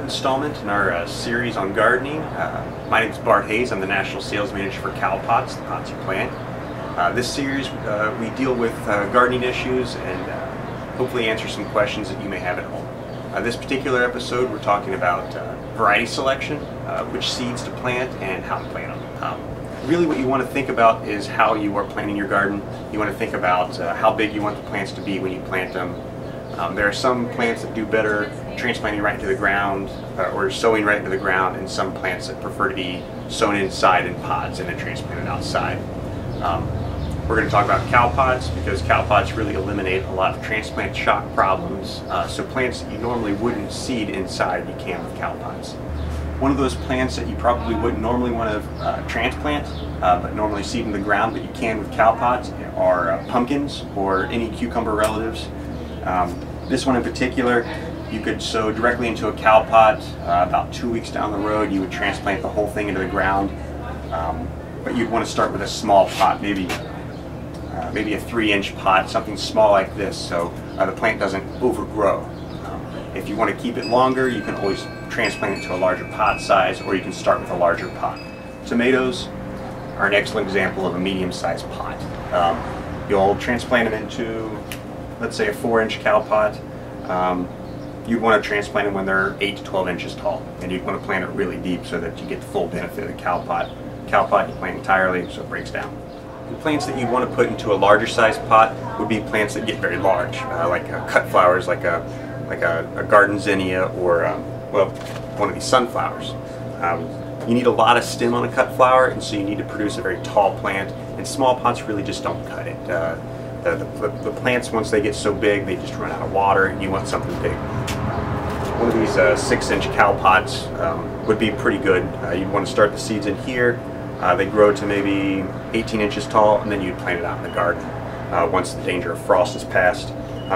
installment in our series on gardening. My name is Bart Hayes. I'm the National Sales Manager for CowPots, the pots you plant. This series we deal with gardening issues and hopefully answer some questions that you may have at home. This particular episode we're talking about variety selection, which seeds to plant and how to plant them. Really what you want to think about is how you are planting your garden. You want to think about how big you want the plants to be when you plant them. There are some plants that do better transplanting right into the ground or sowing right into the ground, and some plants that prefer to be sown inside in pods and then transplanted outside. We're going to talk about CowPots because CowPots really eliminate a lot of transplant shock problems. So plants that you normally wouldn't seed inside, you can with CowPots. One of those plants that you probably wouldn't normally want to transplant, but normally seed in the ground, but you can with CowPots, are pumpkins or any cucumber relatives. This one in particular, you could sow directly into a CowPot. About 2 weeks down the road, you would transplant the whole thing into the ground. But you'd want to start with a small pot, maybe a 3-inch pot, something small like this, so the plant doesn't overgrow. If you want to keep it longer, you can always transplant it to a larger pot size, or you can start with a larger pot. Tomatoes are an excellent example of a medium-sized pot. You'll transplant them into, let's say, a 4-inch CowPot. You'd want to transplant them when they're 8 to 12 inches tall, and you'd want to plant it really deep so that you get the full benefit of the CowPot. CowPot you plant entirely so it breaks down. The plants that you'd want to put into a larger sized pot would be plants that get very large, like cut flowers, like a garden zinnia, or well, one of these sunflowers. You need a lot of stem on a cut flower, and so you need to produce a very tall plant, and small pots really just don't cut it. The plants, once they get so big, they just run out of water, and you want something big. One of these 6-inch CowPots would be pretty good. You'd want to start the seeds in here. They grow to maybe 18 inches tall, and then you'd plant it out in the garden once the danger of frost is past.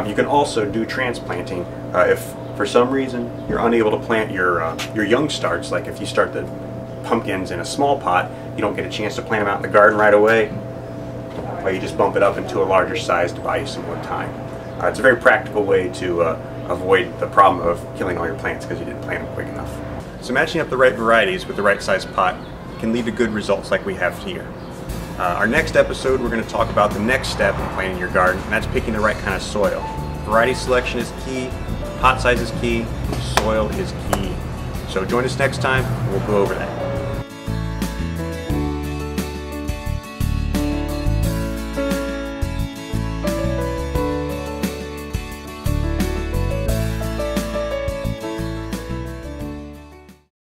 You can also do transplanting if for some reason you're unable to plant your young starts, like if you start the pumpkins in a small pot, you don't get a chance to plant them out in the garden right away. Well, you just bump it up into a larger size to buy you some more time. It's a very practical way to avoid the problem of killing all your plants because you didn't plant them quick enough. So matching up the right varieties with the right size pot can lead to good results like we have here. Our next episode, we're going to talk about the next step in planting your garden, and that's picking the right kind of soil. Variety selection is key, pot size is key, soil is key. So join us next time, and we'll go over that.